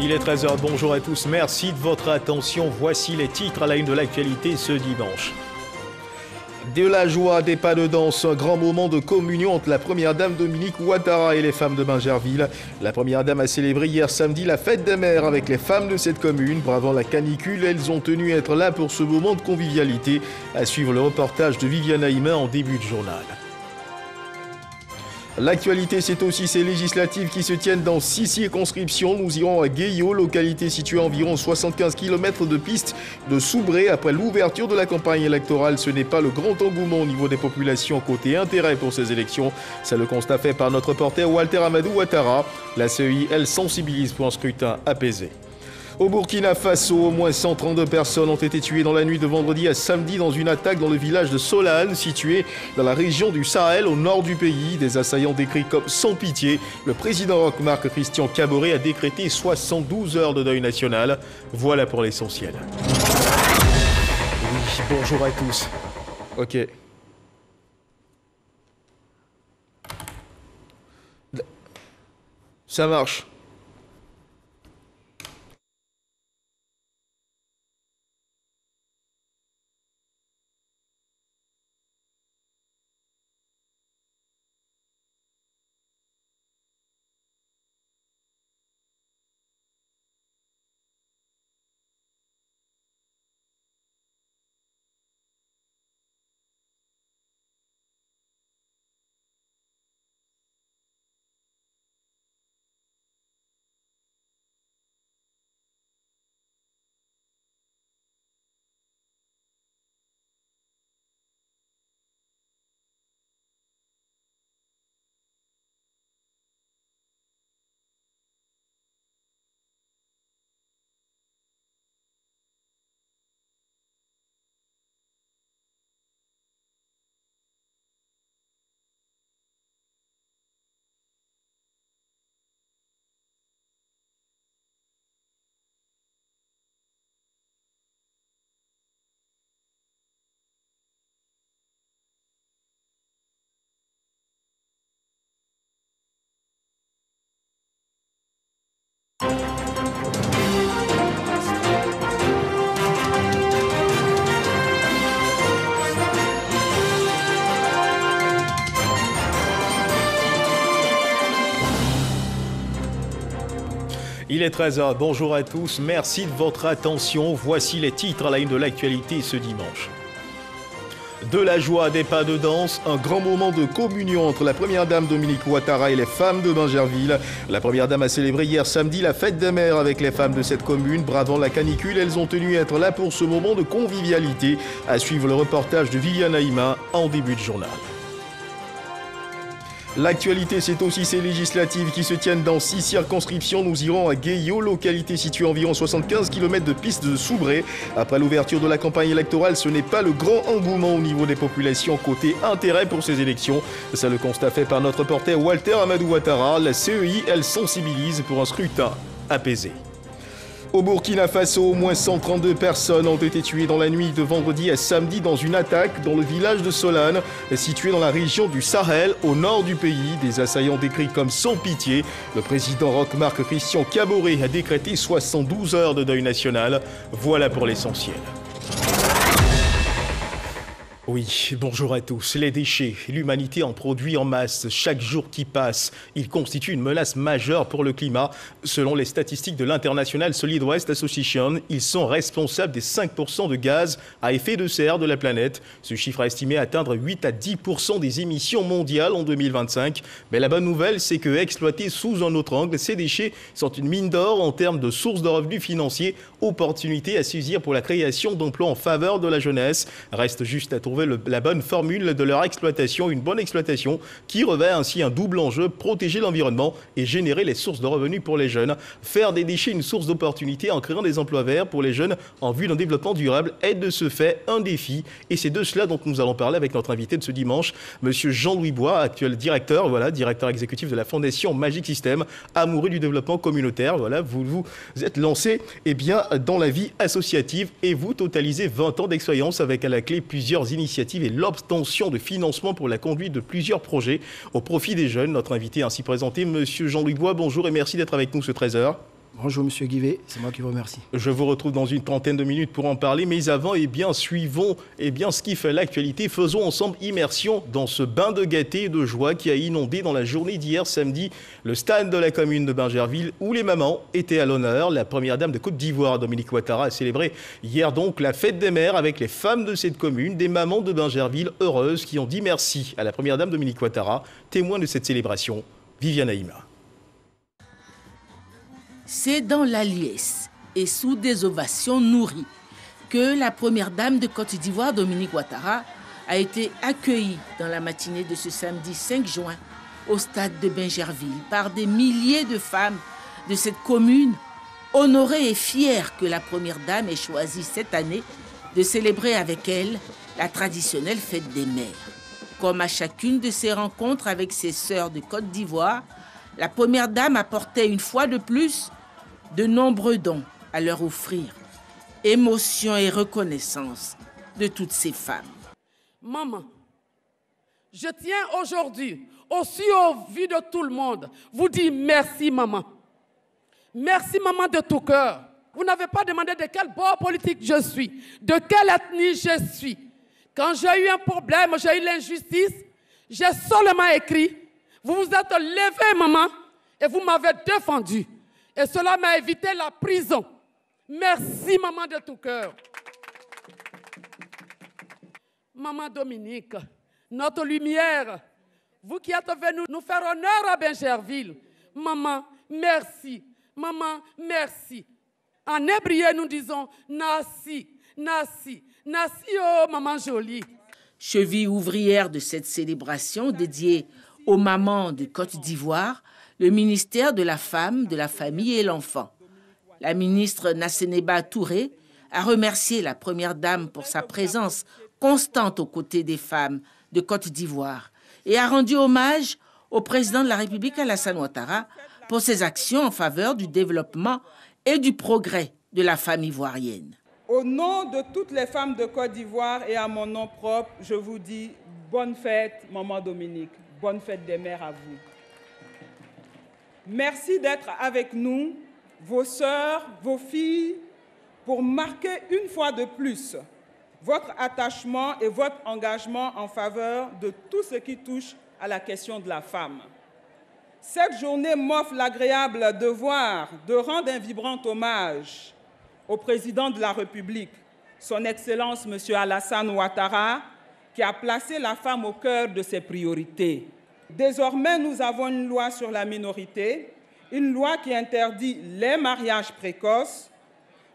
Il est 13h, bonjour à tous, merci de votre attention. Voici les titres à la une de l'actualité ce dimanche. De la joie, des pas de danse, un grand moment de communion entre la première dame Dominique Ouattara et les femmes de Bingerville. La première dame a célébré hier samedi la fête des mères avec les femmes de cette commune. Bravant la canicule, elles ont tenu à être là pour ce moment de convivialité. À suivre le reportage de Viviane Haïmin en début de journal. L'actualité, c'est aussi ces législatives qui se tiennent dans 6 circonscriptions. Nous irons à Guéillot, localité située à environ 75 km de piste de Soubré. Après l'ouverture de la campagne électorale, ce n'est pas le grand engouement au niveau des populations côté intérêt pour ces élections. C'est le constat fait par notre reporter Walter Amadou Ouattara. La CEI, elle, sensibilise pour un scrutin apaisé. Au Burkina Faso, au moins 132 personnes ont été tuées dans la nuit de vendredi à samedi dans une attaque dans le village de Solane, situé dans la région du Sahel, au nord du pays. Des assaillants décrits comme sans pitié. Le président Roch-Marc Christian Kaboré a décrété 72 heures de deuil national. Voilà pour l'essentiel. Oui, bonjour à tous. Ok. Ça marche. Il est 13h, bonjour à tous, merci de votre attention. Voici les titres à la une de l'actualité ce dimanche. De la joie, des pas de danse, un grand moment de communion entre la première dame Dominique Ouattara et les femmes de Bingerville. La première dame a célébré hier samedi la fête des mères avec les femmes de cette commune. Bravant la canicule, elles ont tenu à être là pour ce moment de convivialité. À suivre le reportage de Viviane Haïmin en début de journal. L'actualité, c'est aussi ces législatives qui se tiennent dans 6 circonscriptions. Nous irons à Guéillot, localité située à environ 75 km de piste de Soubré. Après l'ouverture de la campagne électorale, ce n'est pas le grand engouement au niveau des populations côté intérêt pour ces élections. C'est le constat fait par notre reporter Walter Amadou Ouattara. La CEI, elle sensibilise pour un scrutin apaisé. Au Burkina Faso, au moins 132 personnes ont été tuées dans la nuit de vendredi à samedi dans une attaque dans le village de Solane, situé dans la région du Sahel, au nord du pays. Des assaillants décrits comme sans pitié. Le président Roch-Marc Christian Kaboré a décrété 72 heures de deuil national. Voilà pour l'essentiel. Oui, bonjour à tous. Les déchets, l'humanité en produit en masse. Chaque jour qui passe, ils constituent une menace majeure pour le climat. Selon les statistiques de l'International Solid Waste Association, ils sont responsables des 5% de gaz à effet de serre de la planète. Ce chiffre est estimé atteindre 8 à 10% des émissions mondiales en 2025. Mais la bonne nouvelle, c'est que exploités sous un autre angle, ces déchets sont une mine d'or en termes de sources de revenus financiers, opportunités à saisir pour la création d'emplois en faveur de la jeunesse. Reste juste à trouver la bonne formule de leur exploitation, une bonne exploitation qui revêt ainsi un double enjeu, protéger l'environnement et générer les sources de revenus pour les jeunes. Faire des déchets une source d'opportunité en créant des emplois verts pour les jeunes en vue d'un développement durable est de ce fait un défi. Et c'est de cela dont nous allons parler avec notre invité de ce dimanche, Monsieur Jean-Louis Bois, actuel directeur exécutif de la Fondation Magic System, amoureux du développement communautaire. Voilà, vous êtes lancé dans la vie associative et vous totalisez 20 ans d'expérience avec à la clé plusieurs initiatives et l'obtention de financement pour la conduite de plusieurs projets au profit des jeunes. Notre invité ainsi présenté, Monsieur Jean-Louis Bois, bonjour et merci d'être avec nous ce 13h. Bonjour Monsieur Guivet, c'est moi qui vous remercie. Je vous retrouve dans une trentaine de minutes pour en parler, mais avant, suivons ce qui fait l'actualité. Faisons ensemble immersion dans ce bain de gaieté et de joie qui a inondé dans la journée d'hier samedi le stade de la commune de Bingerville où les mamans étaient à l'honneur. La première dame de Côte d'Ivoire, Dominique Ouattara, a célébré hier donc la fête des mères avec les femmes de cette commune, des mamans de Bingerville heureuses qui ont dit merci à la première dame Dominique Ouattara, témoin de cette célébration, Viviane Haïma. C'est dans la liesse et sous des ovations nourries que la première dame de Côte d'Ivoire, Dominique Ouattara, a été accueillie dans la matinée de ce samedi 5 juin au stade de Bingerville par des milliers de femmes de cette commune, honorées et fières que la première dame ait choisi cette année de célébrer avec elle la traditionnelle fête des mères. Comme à chacune de ses rencontres avec ses sœurs de Côte d'Ivoire, la première dame apportait une fois de plus de nombreux dons à leur offrir, émotion et reconnaissance de toutes ces femmes. Maman, je tiens aujourd'hui, aussi au vu de tout le monde, vous dire merci maman. Merci maman de tout cœur. Vous n'avez pas demandé de quel bord politique je suis, de quelle ethnie je suis. Quand j'ai eu un problème, j'ai eu l'injustice, j'ai seulement écrit, vous vous êtes levée maman et vous m'avez défendu. Et cela m'a évité la prison. Merci, maman de tout cœur. Maman Dominique, notre lumière, vous qui êtes venue nous faire honneur à Bingerville. Maman, merci. Maman, merci. En hébreu, nous disons Nasi, Nasi, Nasi, oh maman jolie. Cheville ouvrière de cette célébration dédiée aux mamans de Côte d'Ivoire, le ministère de la Femme, de la Famille et l'Enfant. La ministre Nasseneba Touré a remercié la première dame pour sa présence constante aux côtés des femmes de Côte d'Ivoire et a rendu hommage au président de la République Alassane Ouattara pour ses actions en faveur du développement et du progrès de la femme ivoirienne. Au nom de toutes les femmes de Côte d'Ivoire et à mon nom propre, je vous dis bonne fête, maman Dominique. Bonne fête des mères à vous. Merci d'être avec nous, vos sœurs, vos filles, pour marquer une fois de plus votre attachement et votre engagement en faveur de tout ce qui touche à la question de la femme. Cette journée m'offre l'agréable devoir de rendre un vibrant hommage au président de la République, son Excellence M. Alassane Ouattara, qui a placé la femme au cœur de ses priorités. Désormais, nous avons une loi sur la minorité, une loi qui interdit les mariages précoces.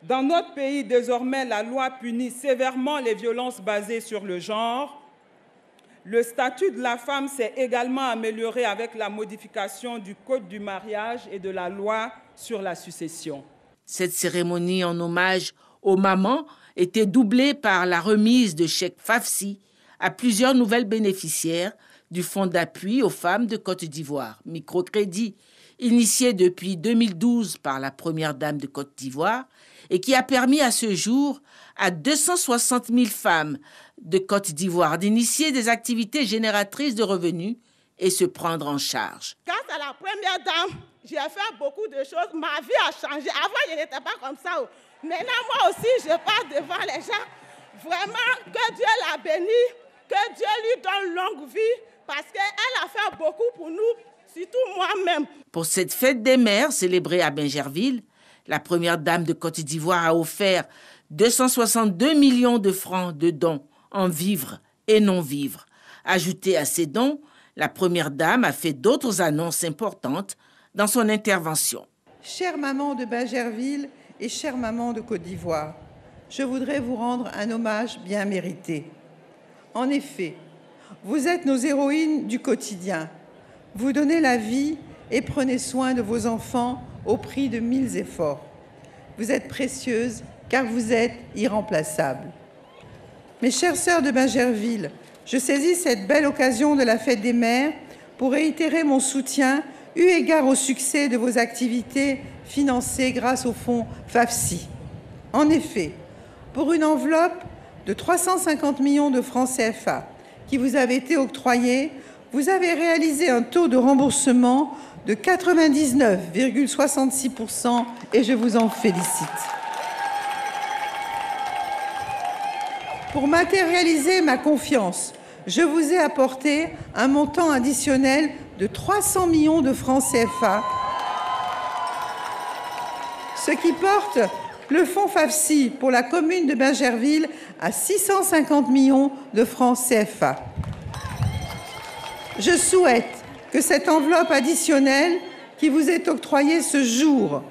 Dans notre pays, désormais, la loi punit sévèrement les violences basées sur le genre. Le statut de la femme s'est également amélioré avec la modification du Code du mariage et de la loi sur la succession. Cette cérémonie en hommage aux mamans était doublée par la remise de chèques FAFSI à plusieurs nouvelles bénéficiaires du Fonds d'appui aux femmes de Côte d'Ivoire, microcrédit, initié depuis 2012 par la première dame de Côte d'Ivoire et qui a permis à ce jour à 260 000 femmes de Côte d'Ivoire d'initier des activités génératrices de revenus et se prendre en charge. Grâce à la première dame, j'ai fait beaucoup de choses. Ma vie a changé. Avant, je n'étais pas comme ça. Maintenant, moi aussi, je pars devant les gens. Vraiment, que Dieu la bénisse, que Dieu lui donne longue vie, parce qu'elle a fait beaucoup pour nous, surtout moi-même. Pour cette fête des mères célébrée à Bingerville, la première dame de Côte d'Ivoire a offert 262 millions de francs de dons en vivres et non-vivres. Ajouté à ces dons, la première dame a fait d'autres annonces importantes dans son intervention. Chère maman de Bingerville et chère maman de Côte d'Ivoire, je voudrais vous rendre un hommage bien mérité. En effet, vous êtes nos héroïnes du quotidien. Vous donnez la vie et prenez soin de vos enfants au prix de 1000 efforts. Vous êtes précieuses car vous êtes irremplaçables. Mes chères sœurs de Bingerville, je saisis cette belle occasion de la fête des mères pour réitérer mon soutien eu égard au succès de vos activités financées grâce au fonds FAFSI. En effet, pour une enveloppe de 350 millions de francs CFA qui vous avait été octroyée, vous avez réalisé un taux de remboursement de 99,66% et je vous en félicite. Pour matérialiser ma confiance, je vous ai apporté un montant additionnel de 300 millions de francs CFA, ce qui porte le fonds FAFSI pour la commune de Bingerville à 650 millions de francs CFA. Je souhaite que cette enveloppe additionnelle qui vous est octroyée ce jour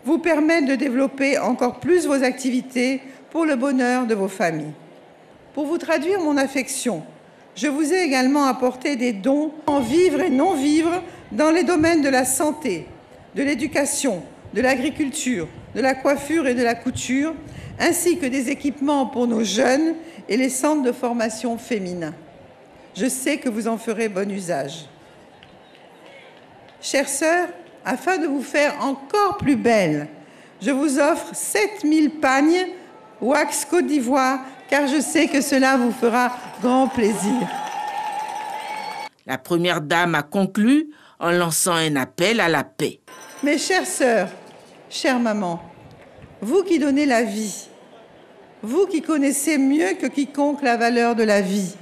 vous permette de développer encore plus vos activités pour le bonheur de vos familles. Pour vous traduire mon affection, je vous ai également apporté des dons en vivre et non vivre dans les domaines de la santé, de l'éducation, de l'agriculture, de la coiffure et de la couture, ainsi que des équipements pour nos jeunes et les centres de formation féminins. Je sais que vous en ferez bon usage. Chères sœurs, afin de vous faire encore plus belle, je vous offre 7000 pagnes Wax Côte d'Ivoire, car je sais que cela vous fera grand plaisir. La première dame a conclu en lançant un appel à la paix. Mes chères sœurs, chère maman, vous qui donnez la vie, vous qui connaissez mieux que quiconque la valeur de la vie,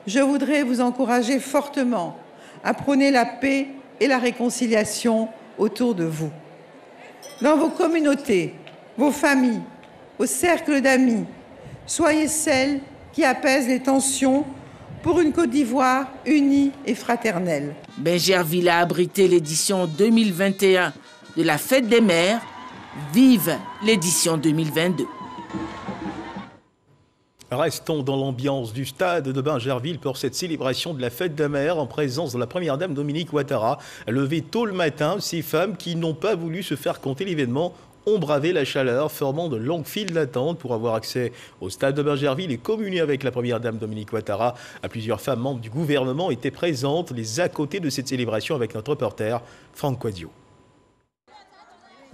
je voudrais vous encourager fortement à prôner la paix et la réconciliation autour de vous. Dans vos communautés, vos familles, vos cercles d'amis, soyez celles qui apaisent les tensions pour une Côte d'Ivoire unie et fraternelle. Bingerville a abrité l'édition 2021 de la Fête des Mères. Vive l'édition 2022. Restons dans l'ambiance du stade de Bingerville pour cette célébration de la Fête des Mères en présence de la première dame Dominique Ouattara. Levée tôt le matin, ces femmes qui n'ont pas voulu se faire compter l'événement ont bravé la chaleur, formant de longues files d'attente pour avoir accès au stade de Bingerville et communier avec la première dame Dominique Ouattara. Plusieurs femmes membres du gouvernement étaient présentes les à côté de cette célébration avec notre reporter Franck Quadio.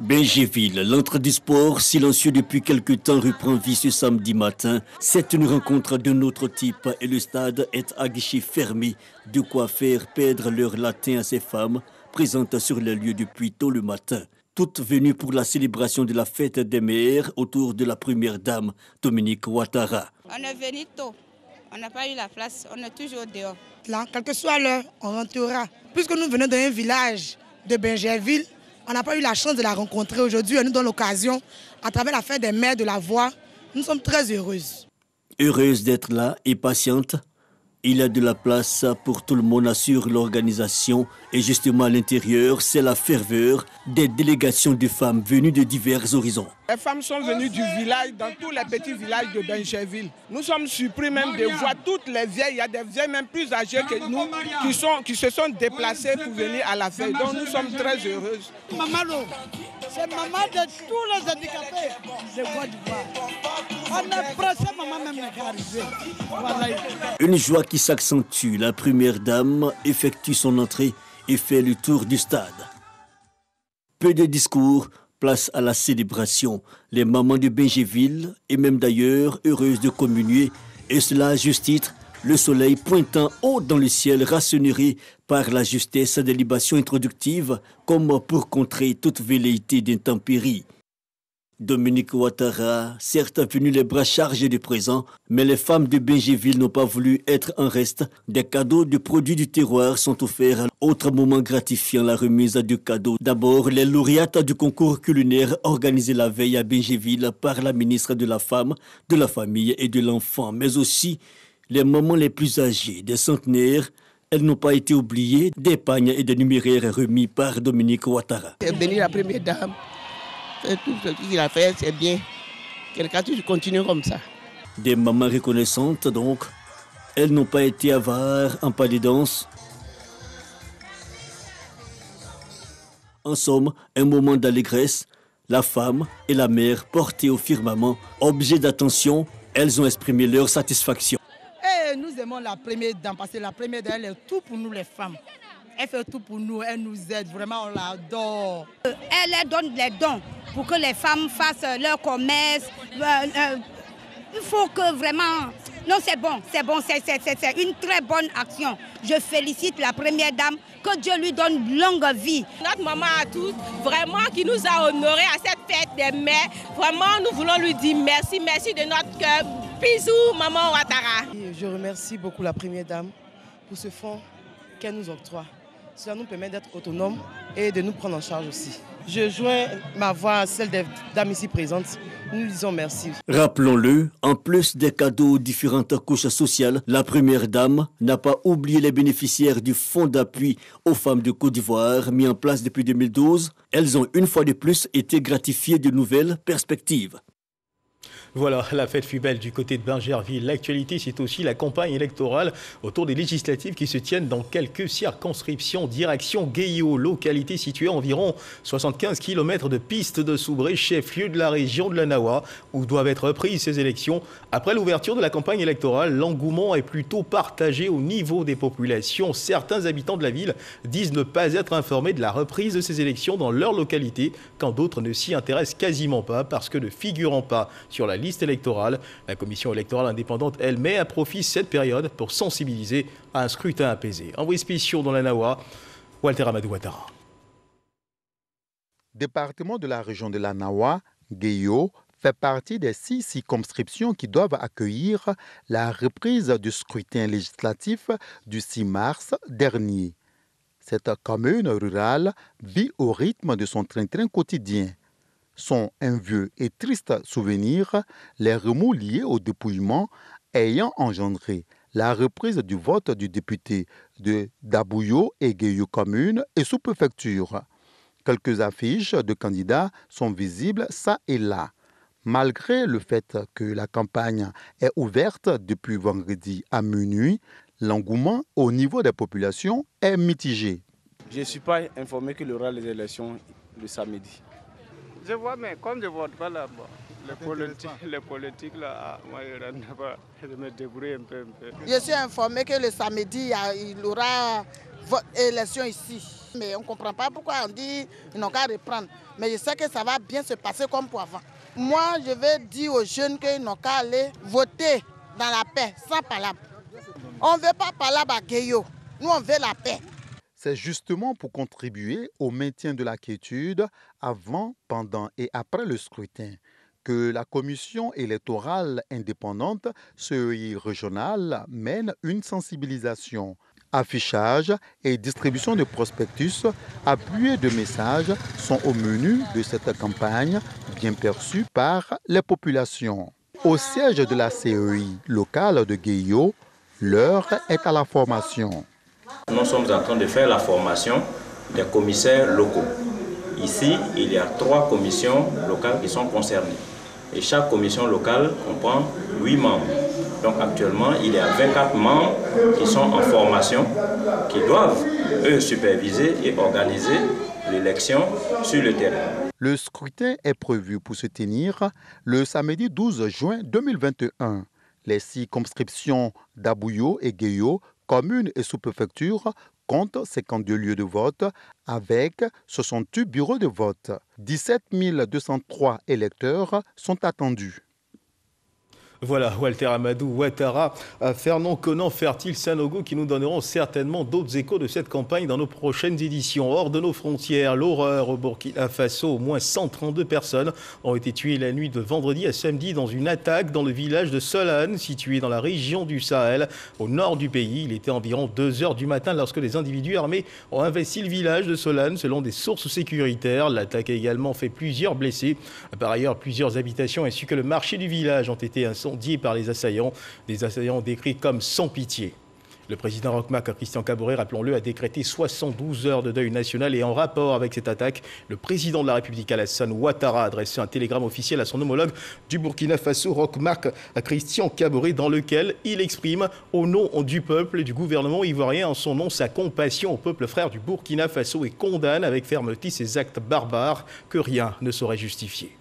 Bingerville, l'antre du sport, silencieux depuis quelque temps, reprend vie ce samedi matin. C'est une rencontre d'un autre type et le stade est à guichet fermé. De quoi faire perdre leur latin à ces femmes présentes sur les lieux depuis tôt le matin. Toutes venues pour la célébration de la Fête des Mères autour de la première dame, Dominique Ouattara. On est venu tôt, on n'a pas eu la place, on est toujours dehors. Là, quelle que soit l'heure, on rentrera. Puisque nous venons d'un village de Bingerville, on n'a pas eu la chance de la rencontrer aujourd'hui. Elle nous donne l'occasion, à travers la Fête des Mères, de la voir. Nous sommes très heureuses. Heureuse d'être là et patiente. Il y a de la place pour tout le monde, assure l'organisation. Et justement à l'intérieur, c'est la ferveur des délégations de femmes venues de divers horizons. Les femmes sont venues du village, dans tous les petits villages de Bingerville. Nous sommes surpris même de voir toutes les vieilles. Il y a des vieilles même plus âgées que nous qui se sont déplacées pour venir à la fête. Donc nous sommes très heureuses. Maman, c'est maman de tous les handicapés de Côte d'Ivoire. On est pressé, maman même n'est pas arrivée. Voilà. Une joie qui s'accentue. La première dame effectue son entrée et fait le tour du stade. Peu de discours, place à la célébration. Les mamans de Bingerville, et même d'ailleurs, heureuses de communier, et cela à juste titre, le soleil pointant haut dans le ciel, rassuré par la justesse des libations introductives, comme pour contrer toute velléité d'intempéries. Dominique Ouattara, certes venu les bras chargés de présents, mais les femmes de Bingerville n'ont pas voulu être en reste. Des cadeaux de produits du terroir sont offerts. Autre moment gratifiant, la remise de cadeaux. D'abord, les lauréates du concours culinaire organisé la veille à Bingerville par la ministre de la Femme, de la Famille et de l'Enfant, mais aussi les mamans les plus âgées, des centenaires. Elles n'ont pas été oubliées, des pagnes et des numéraires remis par Dominique Ouattara. Bénir la première dame. Tout ce qu'il a fait, c'est bien. Quelqu'un qui continue comme ça. Des mamans reconnaissantes, donc. Elles n'ont pas été avares en pas de danse. En somme, un moment d'allégresse. La femme et la mère portées au firmament, objet d'attention, elles ont exprimé leur satisfaction. Et nous aimons la première dame, parce que la première dame, elle est tout pour nous les femmes. Elle fait tout pour nous, elle nous aide, vraiment on l'adore. Elle leur donne les dons pour que les femmes fassent leur commerce. Il faut que vraiment Non, c'est bon, c'est une très bonne action. Je félicite la première dame, que Dieu lui donne longue vie. Notre maman à tous, vraiment, qui nous a honorés à cette fête des mères. Vraiment, nous voulons lui dire merci, merci de notre cœur. Bisous, maman Ouattara. Je remercie beaucoup la première dame pour ce fonds qu'elle nous octroie. Cela nous permet d'être autonomes et de nous prendre en charge aussi. Je joins ma voix à celle des dames ici présentes. Nous disons merci. Rappelons-le, en plus des cadeaux aux différentes couches sociales, la première dame n'a pas oublié les bénéficiaires du fonds d'appui aux femmes de Côte d'Ivoire mis en place depuis 2012. Elles ont une fois de plus été gratifiées de nouvelles perspectives. Voilà, la fête fut belle du côté de Bingerville. L'actualité, c'est aussi la campagne électorale autour des législatives qui se tiennent dans quelques circonscriptions. Direction Guéyo, localité située à environ 75 km de piste de Soubré, chef-lieu de la région de la Nawa, où doivent être prises ces élections. Après l'ouverture de la campagne électorale, l'engouement est plutôt partagé au niveau des populations. Certains habitants de la ville disent ne pas être informés de la reprise de ces élections dans leur localité, quand d'autres ne s'y intéressent quasiment pas parce que ne figurant pas sur la liste électorale. La commission électorale indépendante, elle, met à profit cette période pour sensibiliser à un scrutin apaisé. Envoyé spécial dans la Nawa, Walter Amadou Ouattara. Département de la région de la Nawa, Guéyo fait partie des 6 circonscriptions qui doivent accueillir la reprise du scrutin législatif du 6 mars dernier. Cette commune rurale vit au rythme de son train-train quotidien. Sont un vieux et triste souvenir, les remous liés au dépouillement ayant engendré la reprise du vote du député de Dabouyo et Guéyo commune et sous-préfecture. Quelques affiches de candidats sont visibles ça et là. Malgré le fait que la campagne est ouverte depuis vendredi à minuit, l'engouement au niveau des populations est mitigé. Je ne suis pas informé qu'il y aura les élections le samedi. Je vois, mais comme je ne vote pas là-bas, les politiques là, moi je me débrouille un peu. Je suis informé que le samedi, il y aura élection ici. Mais on ne comprend pas pourquoi on dit qu'ils n'ont qu'à reprendre. Mais je sais que ça va bien se passer comme pour avant. Moi, je vais dire aux jeunes qu'ils n'ont qu'à aller voter dans la paix, sans palabre. On ne veut pas palabre à Guéyo. Nous, on veut la paix. C'est justement pour contribuer au maintien de la quiétude avant, pendant et après le scrutin que la commission électorale indépendante, CEI régionale, mène une sensibilisation. Affichage et distribution de prospectus appuyés de messages sont au menu de cette campagne bien perçue par les populations. Au siège de la CEI locale de Guéyo, l'heure est à la formation. Nous sommes en train de faire la formation des commissaires locaux. Ici, il y a 3 commissions locales qui sont concernées. Et chaque commission locale comprend 8 membres. Donc actuellement, il y a 24 membres qui sont en formation, qui doivent, eux, superviser et organiser l'élection sur le terrain. Le scrutin est prévu pour se tenir le samedi 12 juin 2021. Les circonscriptions d'Abouyo et Guéyo, communes et sous-préfectures, comptent 52 lieux de vote avec 68 bureaux de vote. 17 203 électeurs sont attendus. Voilà, Walter Amadou Ouattara, Fernand Conan, Fertile Sanogo qui nous donneront certainement d'autres échos de cette campagne dans nos prochaines éditions. Hors de nos frontières, l'horreur au Burkina Faso. Au moins 132 personnes ont été tuées la nuit de vendredi à samedi dans une attaque dans le village de Solane, situé dans la région du Sahel, au nord du pays. Il était environ 2 h du matin lorsque des individus armés ont investi le village de Solane, selon des sources sécuritaires. L'attaque a également fait plusieurs blessés. Par ailleurs, plusieurs habitations ainsi que le marché du village ont été incendiés par les assaillants, des assaillants décrits comme sans pitié. Le président Roch-Marc Christian Kaboré, rappelons-le, a décrété 72 heures de deuil national et en rapport avec cette attaque, le président de la République Alassane Ouattara a adressé un télégramme officiel à son homologue du Burkina Faso, Roch-Marc Christian Kaboré, dans lequel il exprime au nom du peuple et du gouvernement ivoirien en son nom sa compassion au peuple frère du Burkina Faso et condamne avec fermeté ces actes barbares que rien ne saurait justifier.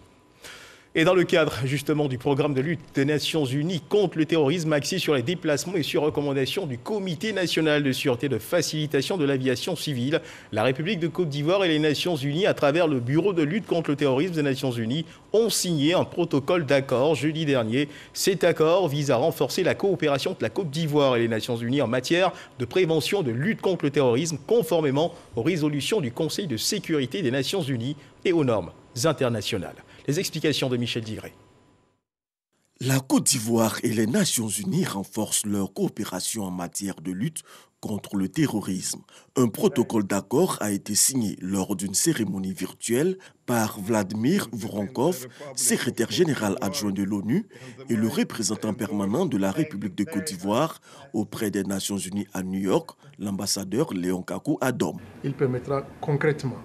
Et dans le cadre justement du programme de lutte des Nations Unies contre le terrorisme axé sur les déplacements et sur recommandation du Comité national de sûreté de facilitation de l'aviation civile, la République de Côte d'Ivoire et les Nations Unies, à travers le Bureau de lutte contre le terrorisme des Nations Unies, ont signé un protocole d'accord jeudi dernier. Cet accord vise à renforcer la coopération entre la Côte d'Ivoire et les Nations Unies en matière de prévention de lutte contre le terrorisme, conformément aux résolutions du Conseil de sécurité des Nations Unies et aux normes internationales. Les explications de Michel Digré. La Côte d'Ivoire et les Nations Unies renforcent leur coopération en matière de lutte contre le terrorisme. Un protocole d'accord a été signé lors d'une cérémonie virtuelle par Vladimir Voronkov, secrétaire général adjoint de l'ONU et le représentant permanent de la République de Côte d'Ivoire auprès des Nations Unies à New York, l'ambassadeur Léon Kakou Adom. Il permettra concrètement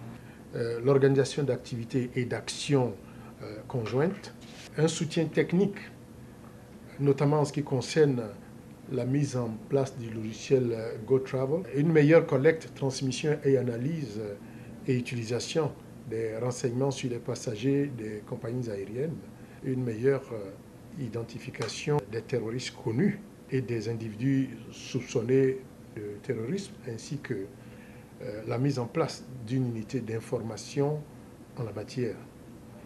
l'organisation d'activités et d'actions conjointes, un soutien technique, notamment en ce qui concerne la mise en place du logiciel GoTravel, une meilleure collecte, transmission et analyse et utilisation des renseignements sur les passagers des compagnies aériennes, une meilleure identification des terroristes connus et des individus soupçonnés de terrorisme, ainsi que la mise en place d'une unité d'information en la matière.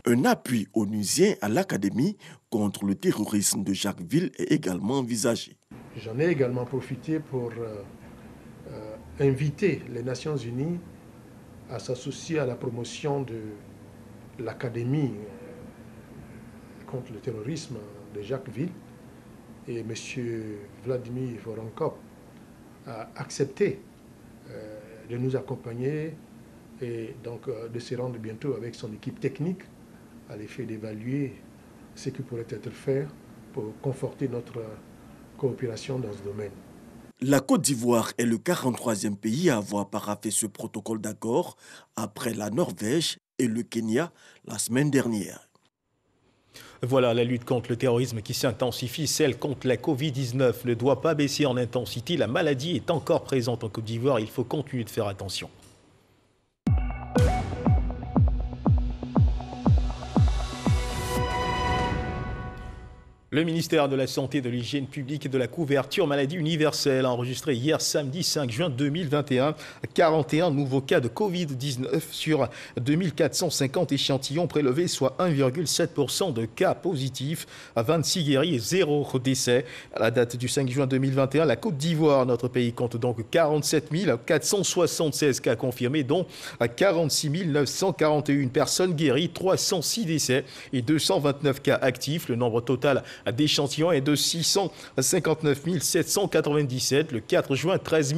Un appui onusien à l'Académie contre le terrorisme de Jacquesville est également envisagé. J'en ai également profité pour inviter les Nations Unies à s'associer à la promotion de l'Académie contre le terrorisme de Jacquesville. Et M. Vladimir Voronkov a accepté de nous accompagner et donc de se rendre bientôt avec son équipe technique à l'effet d'évaluer ce qui pourrait être fait pour conforter notre coopération dans ce domaine. La Côte d'Ivoire est le 43e pays à avoir paraphé ce protocole d'accord après la Norvège et le Kenya la semaine dernière. Voilà, la lutte contre le terrorisme qui s'intensifie, celle contre la Covid-19 ne doit pas baisser en intensité. La maladie est encore présente en Côte d'Ivoire, il faut continuer de faire attention. Le ministère de la Santé, de l'Hygiène publique et de la couverture maladie universelle a enregistré hier samedi 5 juin 2021 41 nouveaux cas de Covid-19 sur 2450 échantillons prélevés, soit 1,7% de cas positifs, 26 guéris et 0 décès. À la date du 5 juin 2021, la Côte d'Ivoire, notre pays, compte donc 47 476 cas confirmés, dont 46 941 personnes guéries, 306 décès et 229 cas actifs. Le nombre total d'échantillons est de 659 797. Le 4 juin, 13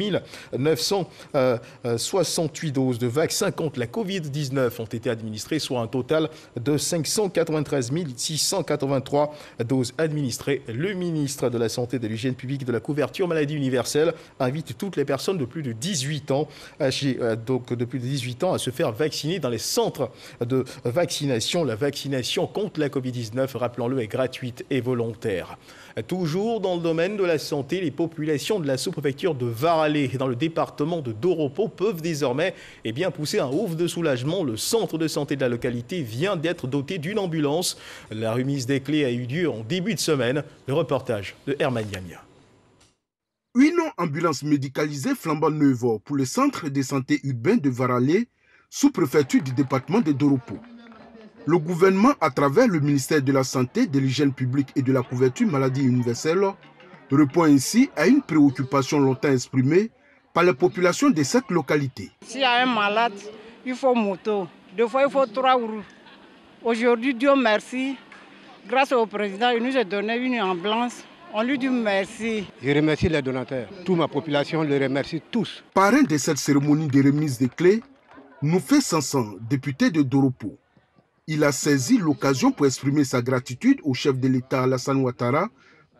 968 doses de vaccins contre la Covid-19 ont été administrées, soit un total de 593 683 doses administrées. Le ministre de la Santé, de l'Hygiène publique et de la couverture maladie universelle invite toutes les personnes de plus de 18 ans, à se faire vacciner dans les centres de vaccination. La vaccination contre la Covid-19, rappelons-le, est gratuite et volontaire. Toujours dans le domaine de la santé, les populations de la sous-préfecture de Varalé dans le département de Doropo peuvent désormais pousser un ouf de soulagement. Le centre de santé de la localité vient d'être doté d'une ambulance. La remise des clés a eu lieu en début de semaine. Le reportage de Herman Yamia. Une ambulance médicalisée flambant neuve pour le centre de santé urbain de Varalé, sous-préfecture du département de Doropo. Le gouvernement, à travers le ministère de la Santé, de l'Hygiène publique et de la couverture maladie universelle, répond ainsi à une préoccupation longtemps exprimée par la population de cette localité. S'il y a un malade, il faut moto. Deux fois, il faut 3 roues. Aujourd'hui, Dieu merci, grâce au président, il nous a donné une ambulance. On lui dit merci. Je remercie les donateurs. Toute ma population les remercie tous. Parrain de cette cérémonie de remise des clés, Noufé Sansan, député de Doropo. Il a saisi l'occasion pour exprimer sa gratitude au chef de l'État Alassane Ouattara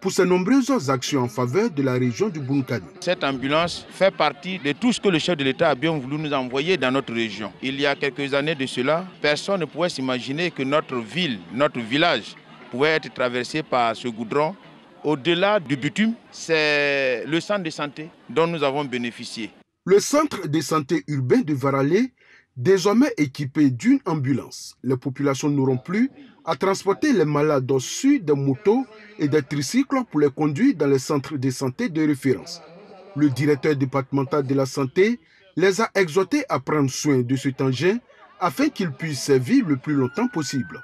pour ses nombreuses actions en faveur de la région du Bunkani. Cette ambulance fait partie de tout ce que le chef de l'État a bien voulu nous envoyer dans notre région. Il y a quelques années de cela, personne ne pouvait s'imaginer que notre ville, notre village pouvait être traversé par ce goudron. Au-delà du bitume, c'est le centre de santé dont nous avons bénéficié. Le centre de santé urbain de Varalé Désormais équipées d'une ambulance, les populations n'auront plus à transporter les malades sur des motos et des tricycles pour les conduire dans les centres de santé de référence. Le directeur départemental de la santé les a exhortés à prendre soin de cet engin afin qu'il puisse servir le plus longtemps possible.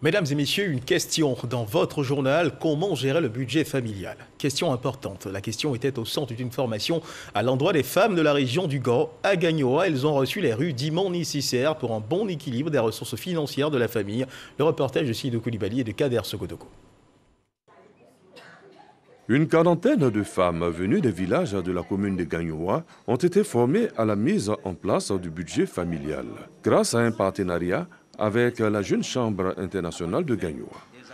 Mesdames et messieurs, une question dans votre journal. Comment gérer le budget familial? Question importante. La question était au centre d'une formation à l'endroit des femmes de la région du Gand. À Gagnoa, elles ont reçu les rudiments nécessaires pour un bon équilibre des ressources financières de la famille. Le reportage de Sidou Koulibaly et de Kader Sogodoko. Une quarantaine de femmes venues des villages de la commune de Gagnoa ont été formées à la mise en place du budget familial. Grâce à un partenariat avec la Jeune Chambre internationale de Gagnoa.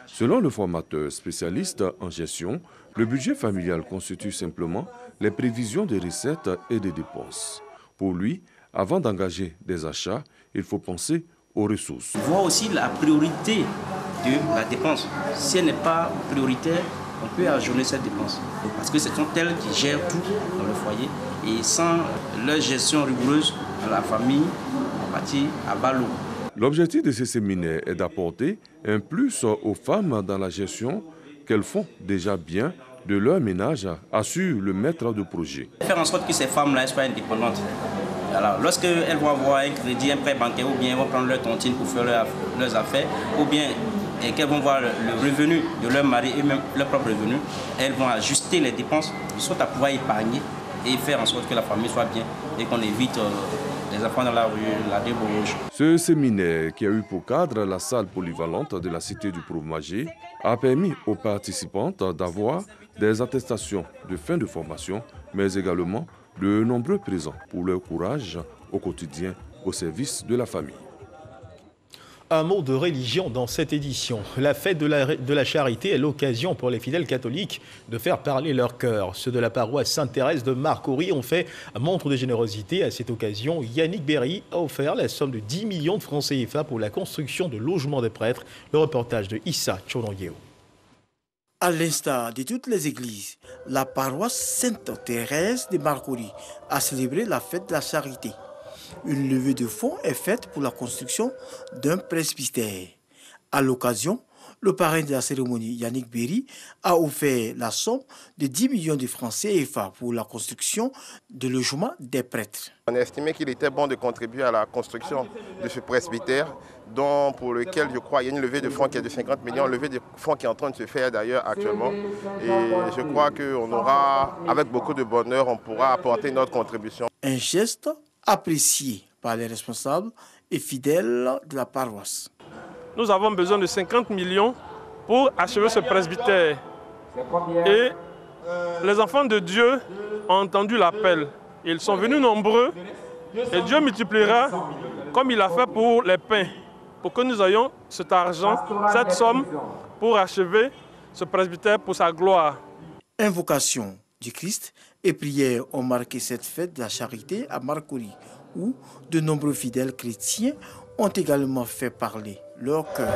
Selon le formateur spécialiste en gestion, le budget familial constitue simplement les prévisions de recettes et de dépenses. Pour lui, avant d'engager des achats, il faut penser aux ressources. Voir aussi la priorité de la dépense. Si elle n'est pas prioritaire, on peut ajourner cette dépense. Parce que ce sont elles qui gèrent tout dans le foyer. Et sans leur gestion rigoureuse, la famille va partir à bas l'eau. L'objectif de ce séminaire est d'apporter un plus aux femmes dans la gestion qu'elles font déjà bien de leur ménage, assure le maître de projet. Faire en sorte que ces femmes-là soient indépendantes. Alors, lorsqu'elles vont avoir un crédit, un prêt bancaire, ou bien elles vont prendre leur tontine pour faire leurs affaires, ou bien qu'elles vont voir le revenu de leur mari et même leur propre revenu, elles vont ajuster les dépenses, de sorte à pouvoir épargner et faire en sorte que la famille soit bien et qu'on évite les enfants dans la rue, la débauche. Ce séminaire, qui a eu pour cadre la salle polyvalente de la cité du Prouve-Magé, a permis aux participantes d'avoir des attestations de fin de formation, mais également de nombreux présents pour leur courage au quotidien au service de la famille. Un mot de religion dans cette édition. La fête de la charité est l'occasion pour les fidèles catholiques de faire parler leur cœur. Ceux de la paroisse Sainte-Thérèse de Marcory ont fait montre de générosité. À cette occasion, Yannick Berry a offert la somme de 10 millions de francs CFA pour la construction de logements des prêtres. Le reportage de Issa Tchononyeo. À l'instar de toutes les églises, la paroisse Sainte-Thérèse de Marcory a célébré la fête de la charité. Une levée de fonds est faite pour la construction d'un presbytère. À l'occasion, le parrain de la cérémonie, Yannick Berry, a offert la somme de 10 millions de francs CFA pour la construction de logements des prêtres. On a estimé qu'il était bon de contribuer à la construction de ce presbytère, pour lequel, je crois, il y a une levée de fonds qui est de 50 millions, une levée de fonds qui est en train de se faire d'ailleurs actuellement. Et je crois qu'on aura, avec beaucoup de bonheur, on pourra apporter notre contribution. Un geste apprécié par les responsables et fidèles de la paroisse. Nous avons besoin de 50 millions pour achever ce presbytère. Et les enfants de Dieu ont entendu l'appel. Ils sont venus nombreux et Dieu multipliera comme il a fait pour les pains, pour que nous ayons cet argent, cette somme pour achever ce presbytère pour sa gloire. Invocation du Christ et prières ont marqué cette fête de la charité à Marcory, où de nombreux fidèles chrétiens ont également fait parler leur cœur.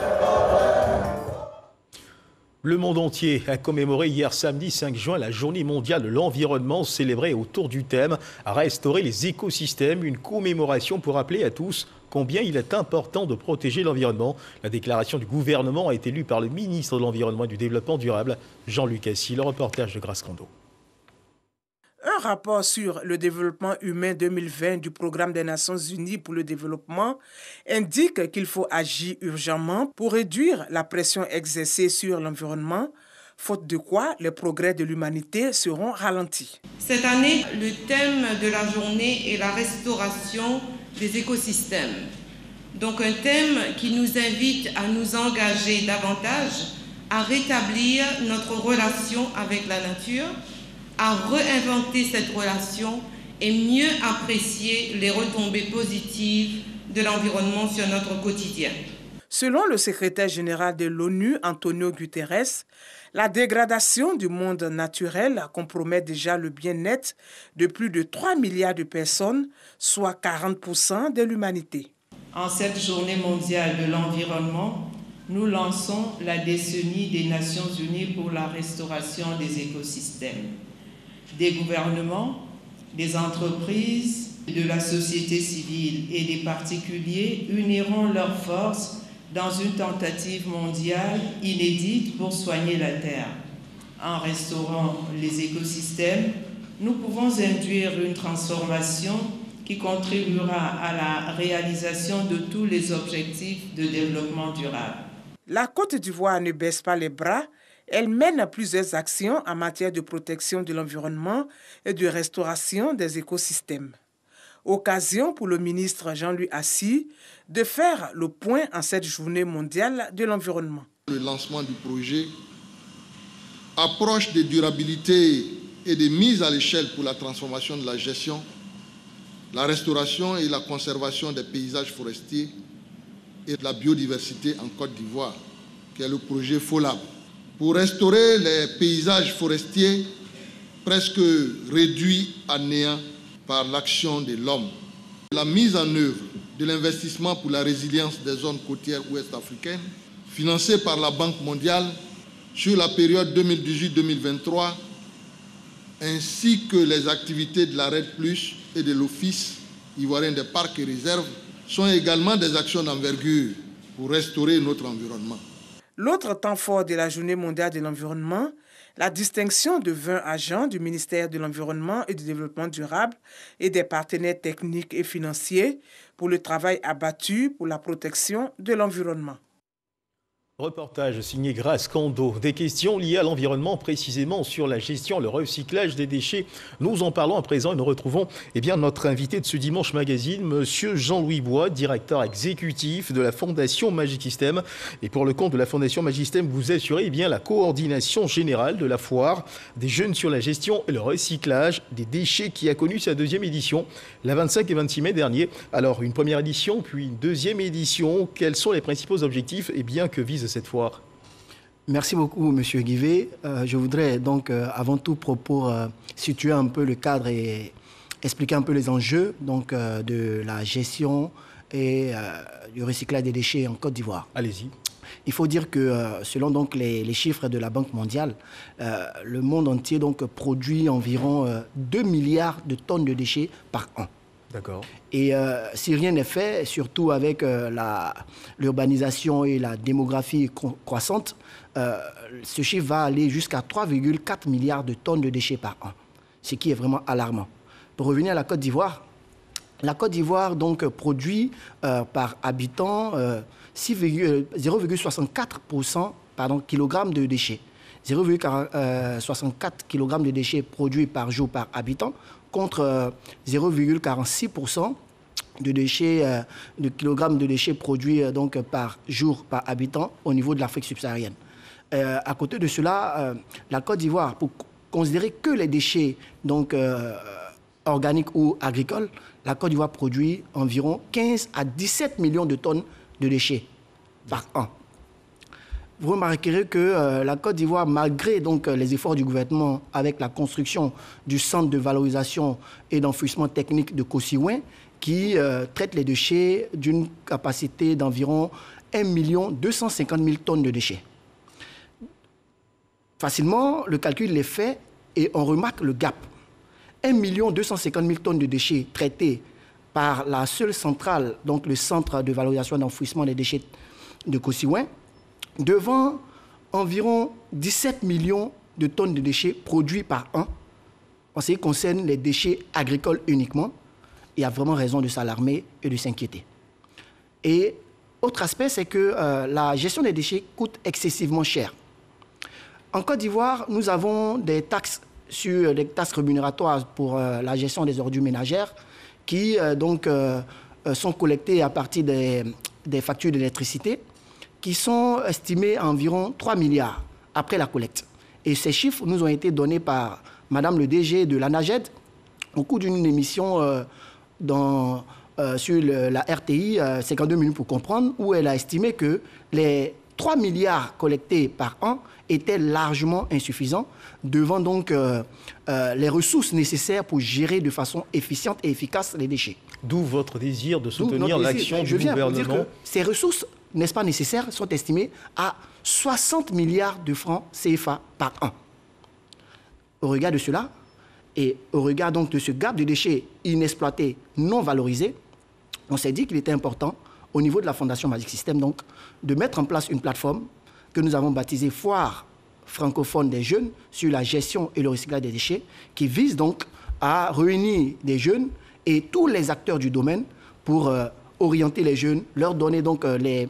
Le monde entier a commémoré hier samedi 5 juin la journée mondiale de l'environnement célébrée autour du thème « Restaurer les écosystèmes », une commémoration pour rappeler à tous combien il est important de protéger l'environnement. La déclaration du gouvernement a été lue par le ministre de l'Environnement et du Développement durable, Jean-Luc Assy. Le reportage de Grace Kondo. Un rapport sur le développement humain 2020 du Programme des Nations Unies pour le développement indique qu'il faut agir urgemment pour réduire la pression exercée sur l'environnement, faute de quoi les progrès de l'humanité seront ralentis. Cette année, le thème de la journée est la restauration des écosystèmes. Donc un thème qui nous invite à nous engager davantage à rétablir notre relation avec la nature, à réinventer cette relation et mieux apprécier les retombées positives de l'environnement sur notre quotidien. Selon le secrétaire général de l'ONU, Antonio Guterres, la dégradation du monde naturel compromet déjà le bien-être de plus de 3 milliards de personnes, soit 40% de l'humanité. En cette journée mondiale de l'environnement, nous lançons la décennie des Nations Unies pour la restauration des écosystèmes. Des gouvernements, des entreprises, de la société civile et des particuliers uniront leurs forces dans une tentative mondiale inédite pour soigner la Terre. En restaurant les écosystèmes, nous pouvons induire une transformation qui contribuera à la réalisation de tous les objectifs de développement durable. La Côte d'Ivoire ne baisse pas les bras. Elle mène plusieurs actions en matière de protection de l'environnement et de restauration des écosystèmes. Occasion pour le ministre Jean-Louis Assy de faire le point en cette journée mondiale de l'environnement. Le lancement du projet approche de durabilité et de mise à l'échelle pour la transformation de la gestion, la restauration et la conservation des paysages forestiers et de la biodiversité en Côte d'Ivoire, qui est le projet FOLAB. Pour restaurer les paysages forestiers presque réduits à néant par l'action de l'homme. La mise en œuvre de l'investissement pour la résilience des zones côtières ouest-africaines, financé par la Banque mondiale sur la période 2018-2023, ainsi que les activités de la RED+ et de l'Office ivoirien des parcs et réserves, sont également des actions d'envergure pour restaurer notre environnement. L'autre temps fort de la Journée mondiale de l'environnement, la distinction de 20 agents du ministère de l'Environnement et du Développement durable et des partenaires techniques et financiers pour le travail abattu pour la protection de l'environnement. Reportage signé Grace Kando. Des questions liées à l'environnement, précisément sur la gestion, le recyclage des déchets. Nous en parlons à présent et nous retrouvons notre invité de ce dimanche magazine, monsieur Jean-Louis Bois, directeur exécutif de la Fondation Magisystème. Et pour le compte de la Fondation Magisystème, vous assurez la coordination générale de la foire des jeunes sur la gestion et le recyclage des déchets qui a connu sa deuxième édition, la 25 et 26 mai dernier. Alors, une première édition, puis une deuxième édition. Quels sont les principaux objectifs que vise cette foire? Merci beaucoup, Monsieur Guivet. Je voudrais donc, avant tout, pour situer un peu le cadre et expliquer un peu les enjeux de la gestion et du recyclage des déchets en Côte d'Ivoire. Allez-y. Il faut dire que selon les chiffres de la Banque mondiale, le monde entier produit environ 2 milliards de tonnes de déchets par an. D'accord. Et si rien n'est fait, surtout avec l'urbanisation et la démographie croissante, ce chiffre va aller jusqu'à 3,4 milliards de tonnes de déchets par an, ce qui est vraiment alarmant. Pour revenir à la Côte d'Ivoire produit par habitant 0,64 kg de déchets. 0,64 kg de déchets produits par jour par habitant, contre 0,46% de kilogrammes de déchets produits par jour par habitant au niveau de l'Afrique subsaharienne. À côté de cela, la Côte d'Ivoire, pour considérer que les déchets organiques ou agricoles, la Côte d'Ivoire produit environ 15 à 17 millions de tonnes de déchets par an. Vous remarquerez que la Côte d'Ivoire, malgré les efforts du gouvernement avec la construction du centre de valorisation et d'enfouissement technique de Kossi-Ouin, qui traite les déchets d'une capacité d'environ 1 250 000 tonnes de déchets. Facilement, le calcul est fait et on remarque le gap. 1 250 000 tonnes de déchets traités par la seule centrale, donc le centre de valorisation et d'enfouissement des déchets de Kossi-Ouin, devant environ 17 millions de tonnes de déchets produits par an, en ce qui concerne les déchets agricoles uniquement, il y a vraiment raison de s'alarmer et de s'inquiéter. Et autre aspect, c'est que la gestion des déchets coûte excessivement cher. En Côte d'Ivoire, nous avons des taxes rémunératoires pour la gestion des ordures ménagères qui sont collectées à partir des factures d'électricité, qui sont estimés à environ 3 milliards après la collecte. Et ces chiffres nous ont été donnés par Madame le DG de l'ANAGED au cours d'une émission sur la RTI, 52 minutes pour comprendre, où elle a estimé que les 3 milliards collectés par an étaient largement insuffisants devant les ressources nécessaires pour gérer de façon efficiente et efficace les déchets. D'où votre désir de soutenir l'action du gouvernement. Dire que ces ressources, n'est-ce pas nécessaires, sont estimées à 60 milliards de francs CFA par an. Au regard de cela, Et au regard donc de ce gap de déchets inexploités, non valorisés, on s'est dit qu'il était important, au niveau de la Fondation Magic System, donc, de mettre en place une plateforme que nous avons baptisée Foire francophone des jeunes sur la gestion et le recyclage des déchets, qui vise donc à réunir des jeunes et tous les acteurs du domaine pour orienter les jeunes, leur donner donc les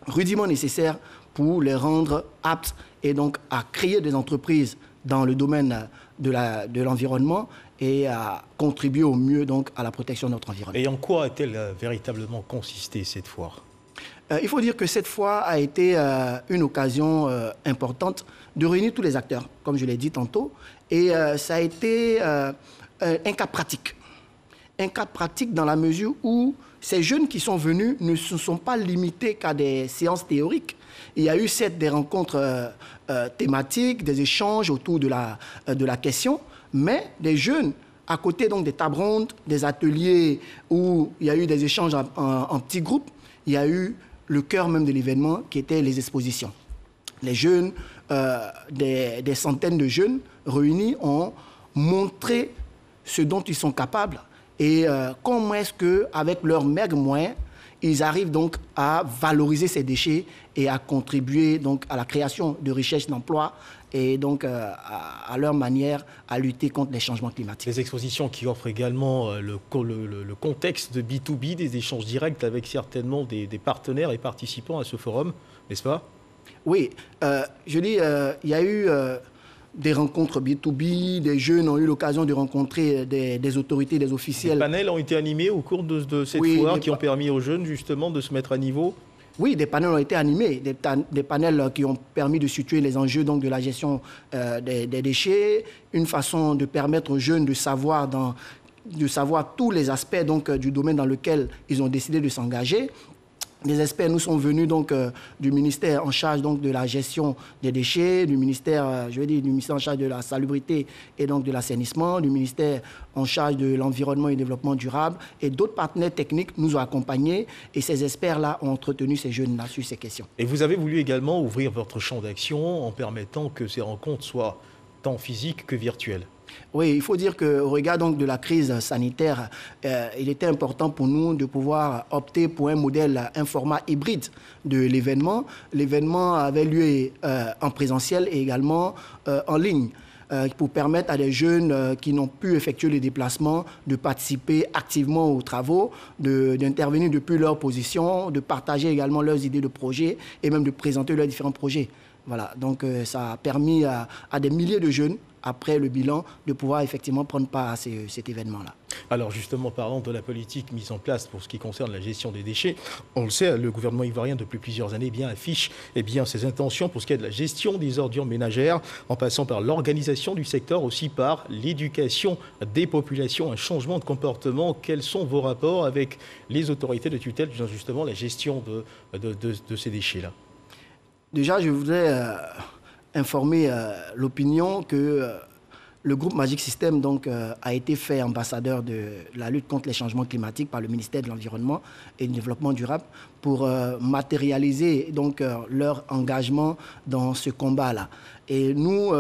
rudiments nécessaires pour les rendre aptes et donc à créer des entreprises dans le domaine de l'environnement et à contribuer au mieux donc à la protection de notre environnement. Et en quoi a-t-elle véritablement consisté cette foire ? Il faut dire que cette foire a été une occasion importante de réunir tous les acteurs, comme je l'ai dit tantôt, et ça a été un cas pratique. Un cas pratique dans la mesure où ces jeunes qui sont venus ne se sont pas limités qu'à des séances théoriques. Il y a eu des rencontres thématiques, des échanges autour de la question, mais des jeunes, à côté donc des tables rondes, des ateliers où il y a eu des échanges en petits groupes, il y a eu le cœur même de l'événement qui était les expositions. Les jeunes, des centaines de jeunes réunis ont montré ce dont ils sont capables et comment est-ce qu'avec leurs maigres moyens, ils arrivent donc à valoriser ces déchets et à contribuer donc à la création de richesses d'emplois et donc à leur manière à lutter contre les changements climatiques. Les expositions qui offrent également le contexte de B2B, des échanges directs avec certainement des partenaires et participants à ce forum, n'est-ce pas? Oui, je dis, il y a eu des rencontres B2B, des jeunes ont eu l'occasion de rencontrer des autorités, des officiels. Des panels ont été animés au cours de cette foire qui ont permis aux jeunes justement de se mettre à niveau? Oui, des panels ont été animés, des panels qui ont permis de situer les enjeux donc, de la gestion des déchets, une façon de permettre aux jeunes de savoir tous les aspects donc, du domaine dans lequel ils ont décidé de s'engager. Les experts nous sont venus donc, du ministère en charge donc, de la gestion des déchets, du ministère, du ministère en charge de la salubrité et donc de l'assainissement, du ministère en charge de l'environnement et du développement durable. Et d'autres partenaires techniques nous ont accompagnés et ces experts-là ont entretenu ces jeunes-là sur ces questions. Et vous avez voulu également ouvrir votre champ d'action en permettant que ces rencontres soient tant physiques que virtuelles. Oui, il faut dire qu'au regard donc, de la crise sanitaire, il était important pour nous de pouvoir opter pour un modèle, un format hybride de l'événement. L'événement avait lieu en présentiel et également en ligne pour permettre à des jeunes qui n'ont pu effectuer les déplacements de participer activement aux travaux, d'intervenir depuis leur position, de partager également leurs idées de projet et même de présenter leurs différents projets. Voilà, donc ça a permis à des milliers de jeunes, après le bilan, de pouvoir effectivement prendre part à cet événement-là. Alors justement, parlant de la politique mise en place pour ce qui concerne la gestion des déchets, on le sait, le gouvernement ivoirien depuis plusieurs années affiche ses intentions pour ce qui est de la gestion des ordures ménagères, en passant par l'organisation du secteur, aussi par l'éducation des populations, un changement de comportement. Quels sont vos rapports avec les autorités de tutelle dans justement la gestion de ces déchets-là? Déjà, je voudrais informer l'opinion que le groupe Magic System donc, a été fait ambassadeur de la lutte contre les changements climatiques par le ministère de l'Environnement et du Développement durable pour matérialiser donc, leur engagement dans ce combat-là. Et nous,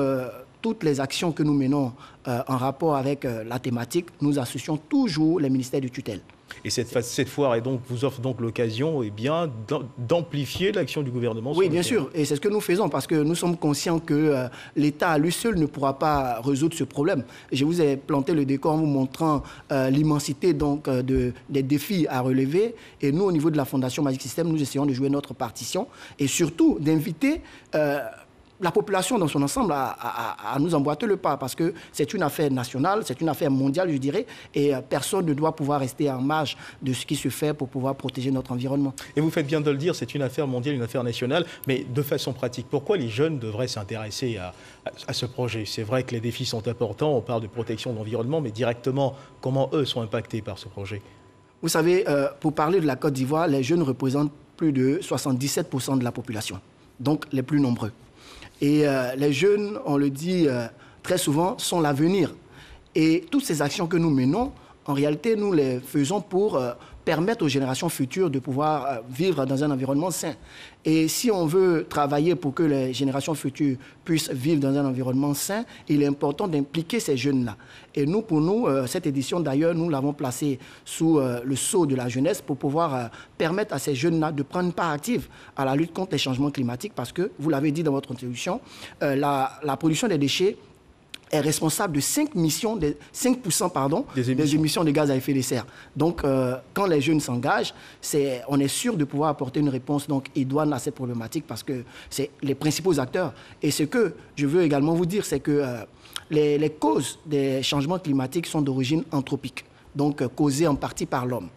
toutes les actions que nous menons en rapport avec la thématique, nous associons toujours les ministères de tutelle. Et cette foire vous offre donc l'occasion d'amplifier l'action du gouvernement? Oui, bien sûr. Et c'est ce que nous faisons parce que nous sommes conscients que l'État à lui seul ne pourra pas résoudre ce problème. Je vous ai planté le décor en vous montrant l'immensité donc, des défis à relever. Et nous, au niveau de la Fondation Magic System, nous essayons de jouer notre partition et surtout d'inviter la population dans son ensemble à nous emboîter le pas parce que c'est une affaire nationale, c'est une affaire mondiale, je dirais, et personne ne doit pouvoir rester en marge de ce qui se fait pour pouvoir protéger notre environnement. Et vous faites bien de le dire, c'est une affaire mondiale, une affaire nationale, mais de façon pratique, pourquoi les jeunes devraient s'intéresser à ce projet? C'est vrai que les défis sont importants, on parle de protection de l'environnement, mais directement, comment eux sont impactés par ce projet? Vous savez, pour parler de la Côte d'Ivoire, les jeunes représentent plus de 77% de la population, donc les plus nombreux. Et les jeunes, on le dit très souvent, sont l'avenir. Et toutes ces actions que nous menons, en réalité, nous les faisons pour permettre aux générations futures de pouvoir vivre dans un environnement sain. Et si on veut travailler pour que les générations futures puissent vivre dans un environnement sain, il est important d'impliquer ces jeunes-là. Et nous, pour nous, cette édition d'ailleurs, nous l'avons placée sous le sceau de la jeunesse pour pouvoir permettre à ces jeunes-là de prendre une part active à la lutte contre les changements climatiques parce que, vous l'avez dit dans votre introduction, la production des déchets est responsable de 5% des émissions de gaz à effet de serre. Donc, quand les jeunes s'engagent, on est sûr de pouvoir apporter une réponse idoine à cette problématique parce que c'est les principaux acteurs. Et ce que je veux également vous dire, c'est que les causes des changements climatiques sont d'origine anthropique, donc causées en partie par l'homme.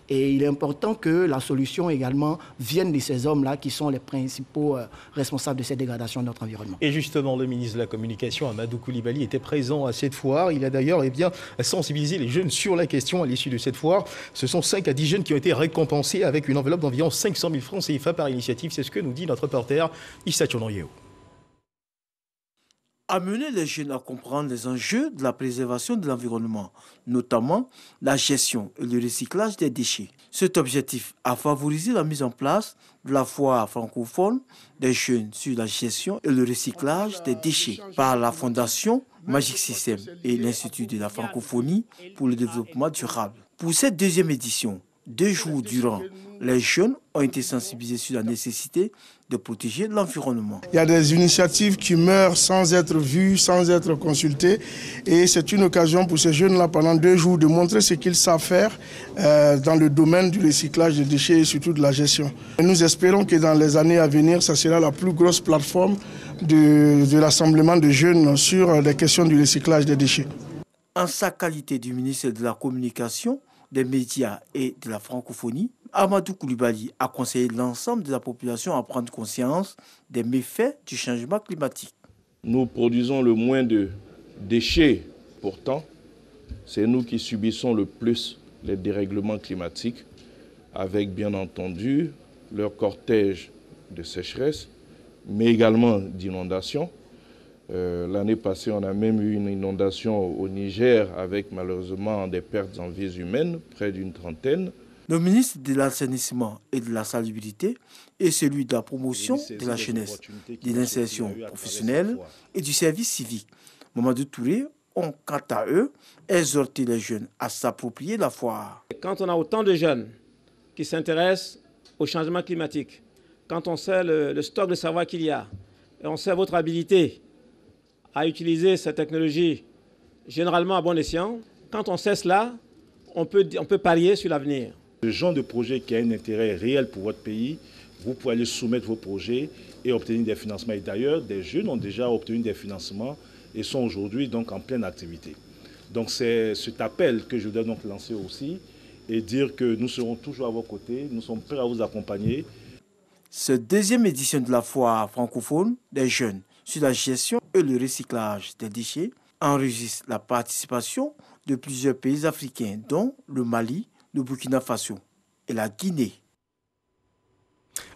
Et il est important que la solution également vienne de ces hommes-là qui sont les principaux responsables de cette dégradation de notre environnement. Et justement, le ministre de la Communication, Amadou Coulibaly, était présent à cette foire. Il a d'ailleurs sensibilisé les jeunes sur la question à l'issue de cette foire. Ce sont 5 à 10 jeunes qui ont été récompensés avec une enveloppe d'environ 500 000 francs CFA par initiative. C'est ce que nous dit notre reporter Issa Tchononyeo. Amener les jeunes à comprendre les enjeux de la préservation de l'environnement, notamment la gestion et le recyclage des déchets. Cet objectif a favorisé la mise en place de la foire francophone des jeunes sur la gestion et le recyclage des déchets par la Fondation Magic System et l'Institut de la francophonie pour le développement durable. Pour cette deuxième édition, 2 jours durant, les jeunes ont été sensibilisés sur la nécessité de protéger l'environnement. Il y a des initiatives qui meurent sans être vues, sans être consultées. Et c'est une occasion pour ces jeunes-là, pendant 2 jours, de montrer ce qu'ils savent faire dans le domaine du recyclage des déchets et surtout de la gestion. Et nous espérons que dans les années à venir, ça sera la plus grosse plateforme de rassemblement de jeunes sur les questions du recyclage des déchets. En sa qualité du ministre de la Communication, des médias et de la francophonie, Amadou Coulibaly a conseillé l'ensemble de la population à prendre conscience des méfaits du changement climatique. Nous produisons le moins de déchets. Pourtant, c'est nous qui subissons le plus les dérèglements climatiques, avec bien entendu leur cortège de sécheresse, mais également d'inondations. L'année passée, on a même eu une inondation au Niger avec malheureusement des pertes en vies humaines, près d'une 30aine. Le ministre de l'Assainissement et de la Salubrité et celui de la promotion de la jeunesse, de l'insertion professionnelle et du service civique, Mamadou Touré, ont quant à eux exhorté les jeunes à s'approprier la foire. Quand on a autant de jeunes qui s'intéressent au changement climatique, quand on sait le stock de savoir qu'il y a, et on sait votre habilité à utiliser cette technologie généralement à bon escient, quand on sait cela, on peut parier sur l'avenir. Le genre de projet qui a un intérêt réel pour votre pays, vous pouvez aller soumettre vos projets et obtenir des financements. Et d'ailleurs, des jeunes ont déjà obtenu des financements et sont aujourd'hui donc en pleine activité. Donc c'est cet appel que je dois donc lancer aussi et dire que nous serons toujours à vos côtés, nous sommes prêts à vous accompagner. Cette deuxième édition de la foire francophone des jeunes sur la gestion et le recyclage des déchets enregistre la participation de plusieurs pays africains, dont le Mali, le Burkina Faso et la Guinée.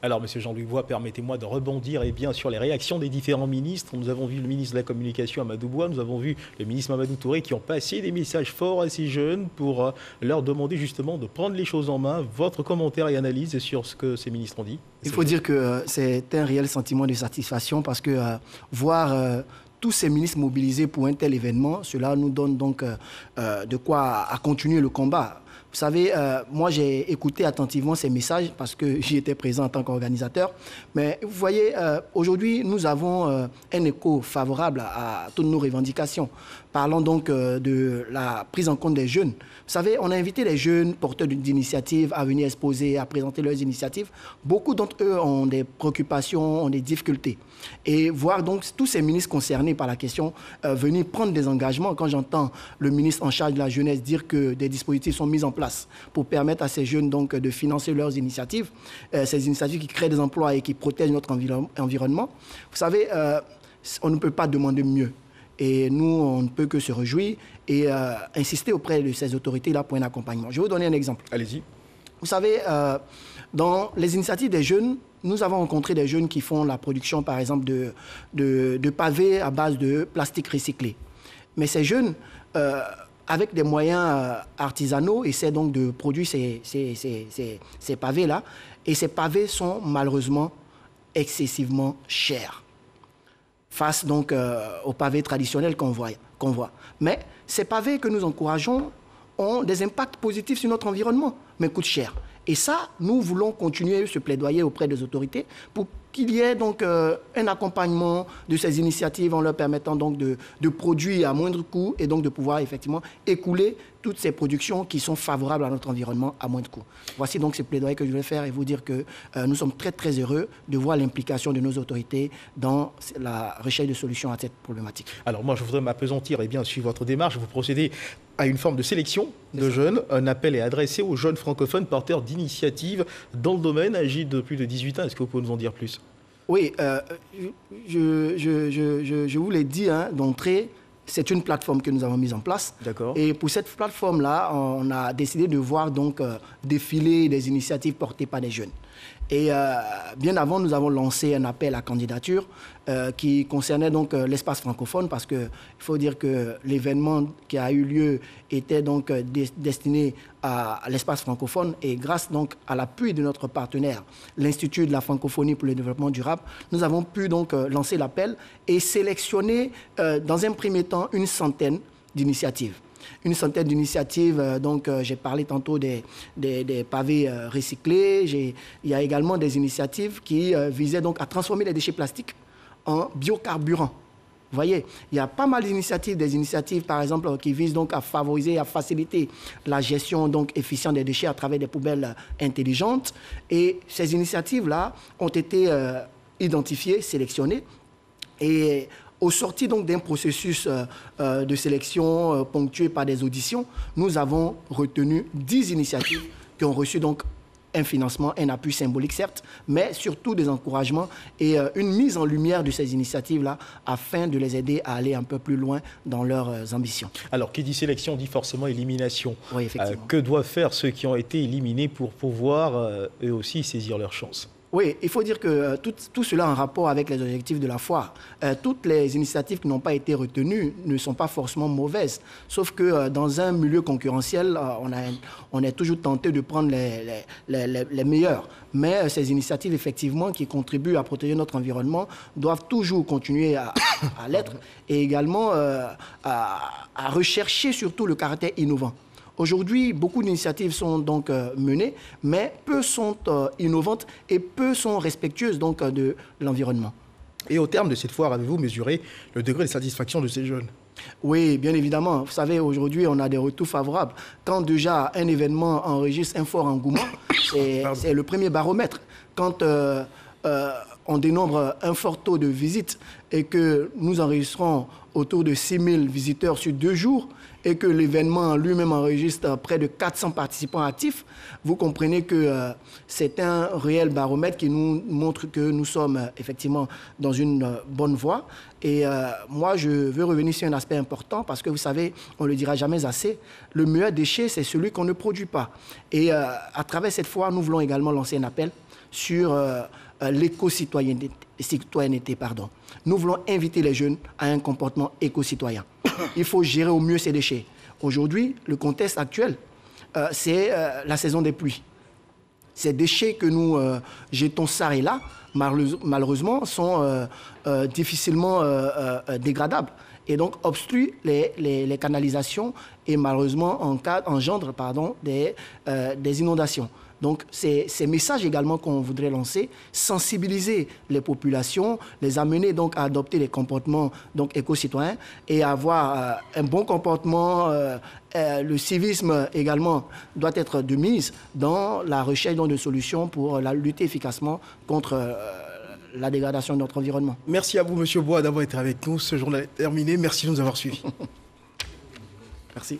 Alors, M. Jean-Louis Bois, permettez-moi de rebondir sur les réactions des différents ministres. Nous avons vu le ministre de la Communication, Amadou Bois, nous avons vu le ministre Mamadou Touré qui ont passé des messages forts à ces jeunes pour leur demander justement de prendre les choses en main. Votre commentaire et analyse sur ce que ces ministres ont dit? Il faut dire que c'est un réel sentiment de satisfaction parce que voir tous ces ministres mobilisés pour un tel événement, cela nous donne donc de quoi à continuer le combat. Vous savez, moi j'ai écouté attentivement ces messages parce que j'y étais présent en tant qu'organisateur. Mais vous voyez, aujourd'hui, nous avons un écho favorable à toutes nos revendications. Parlons donc de la prise en compte des jeunes. Vous savez, on a invité les jeunes porteurs d'initiatives à venir exposer, à présenter leurs initiatives. Beaucoup d'entre eux ont des préoccupations, ont des difficultés. Et voir donc tous ces ministres concernés par la question venir prendre des engagements. Quand j'entends le ministre en charge de la jeunesse dire que des dispositifs sont mis en place pour permettre à ces jeunes donc de financer leurs initiatives, ces initiatives qui créent des emplois et qui protègent notre environnement. Vous savez, on ne peut pas demander mieux. Et nous, on ne peut que se réjouir et insister auprès de ces autorités-là pour un accompagnement. Je vais vous donner un exemple. Allez-y. Vous savez, dans les initiatives des jeunes, nous avons rencontré des jeunes qui font la production, par exemple, de pavés à base de plastique recyclé. Mais ces jeunes avec des moyens artisanaux, essaie donc de produire ces pavés-là. Et ces pavés sont malheureusement excessivement chers face donc aux pavés traditionnels qu'on voit. Mais ces pavés que nous encourageons ont des impacts positifs sur notre environnement, mais coûtent cher. Et ça, nous voulons continuer ce plaidoyer auprès des autorités pour qu'il y ait donc un accompagnement de ces initiatives en leur permettant donc de produire à moindre coût et donc de pouvoir effectivement écouler toutes ces productions qui sont favorables à notre environnement à moindre coût. Voici donc ce plaidoyer que je vais faire et vous dire que nous sommes très très heureux de voir l'implication de nos autorités dans la recherche de solutions à cette problématique. Alors moi je voudrais m'appesantir et bien suivre votre démarche, vous procédez à une forme de sélection de jeunes. Un appel est adressé aux jeunes francophones porteurs d'initiatives dans le domaine, âgés de plus de 18 ans. Est-ce que vous pouvez nous en dire plus? Oui, je vous l'ai dit d'entrée, c'est une plateforme que nous avons mise en place. D'accord. Et pour cette plateforme-là, on a décidé de voir donc défiler des initiatives portées par des jeunes. Et bien avant, nous avons lancé un appel à candidature qui concernait donc l'espace francophone, parce qu'il faut dire que l'événement qui a eu lieu était donc destiné à l'espace francophone, et grâce donc à l'appui de notre partenaire, l'Institut de la francophonie pour le développement durable, nous avons pu donc lancer l'appel et sélectionner dans un premier temps une centaine d'initiatives. Une centaine d'initiatives, donc j'ai parlé tantôt des pavés recyclés. Il y a également des initiatives qui visaient donc à transformer les déchets plastiques en biocarburant. Vous voyez, il y a pas mal d'initiatives, des initiatives par exemple qui visent donc à favoriser, à faciliter la gestion donc efficiente des déchets à travers des poubelles intelligentes. Et ces initiatives-là ont été identifiées, sélectionnées, et au sorti donc d'un processus de sélection ponctué par des auditions, nous avons retenu 10 initiatives qui ont reçu donc un financement, un appui symbolique certes, mais surtout des encouragements et une mise en lumière de ces initiatives-là afin de les aider à aller un peu plus loin dans leurs ambitions. Alors, qui dit sélection dit forcément élimination. Oui, effectivement. Que doivent faire ceux qui ont été éliminés pour pouvoir eux aussi saisir leur chance? Oui, il faut dire que tout cela en rapport avec les objectifs de la foire. Toutes les initiatives qui n'ont pas été retenues ne sont pas forcément mauvaises, sauf que dans un milieu concurrentiel, on est toujours tenté de prendre les meilleurs. Mais ces initiatives, effectivement, qui contribuent à protéger notre environnement, doivent toujours continuer à l'être, et également à rechercher surtout le caractère innovant. Aujourd'hui, beaucoup d'initiatives sont donc menées, mais peu sont innovantes et peu sont respectueuses donc, de l'environnement. Et au terme de cette foire, avez-vous mesuré le degré de satisfaction de ces jeunes? Oui, bien évidemment. Vous savez, aujourd'hui, on a des retours favorables. Quand déjà un événement enregistre un fort engouement, c'est le premier baromètre. Quand on dénombre un fort taux de visites et que nous enregistrons autour de 6 000 visiteurs sur 2 jours, et que l'événement lui-même enregistre près de 400 participants actifs, vous comprenez que c'est un réel baromètre qui nous montre que nous sommes effectivement dans une bonne voie. Et moi, je veux revenir sur un aspect important parce que vous savez, on ne le dira jamais assez, le meilleur déchet, c'est celui qu'on ne produit pas. Et à travers cette foire, nous voulons également lancer un appel sur l'éco-citoyenneté. Nous voulons inviter les jeunes à un comportement éco-citoyen. Il faut gérer au mieux ces déchets. Aujourd'hui, le contexte actuel, c'est la saison des pluies. Ces déchets que nous jetons ça et là, malheureusement, sont difficilement dégradables et donc obstruent les canalisations et malheureusement engendrent des inondations. Donc, c'est ces messages également qu'on voudrait lancer, sensibiliser les populations, les amener donc à adopter des comportements donc éco-citoyens et avoir un bon comportement. Le civisme également doit être de mise dans la recherche de solutions pour lutter efficacement contre la dégradation de notre environnement. Merci à vous, Monsieur Bois, d'avoir été avec nous. Ce journal est terminé. Merci de nous avoir suivis. Merci.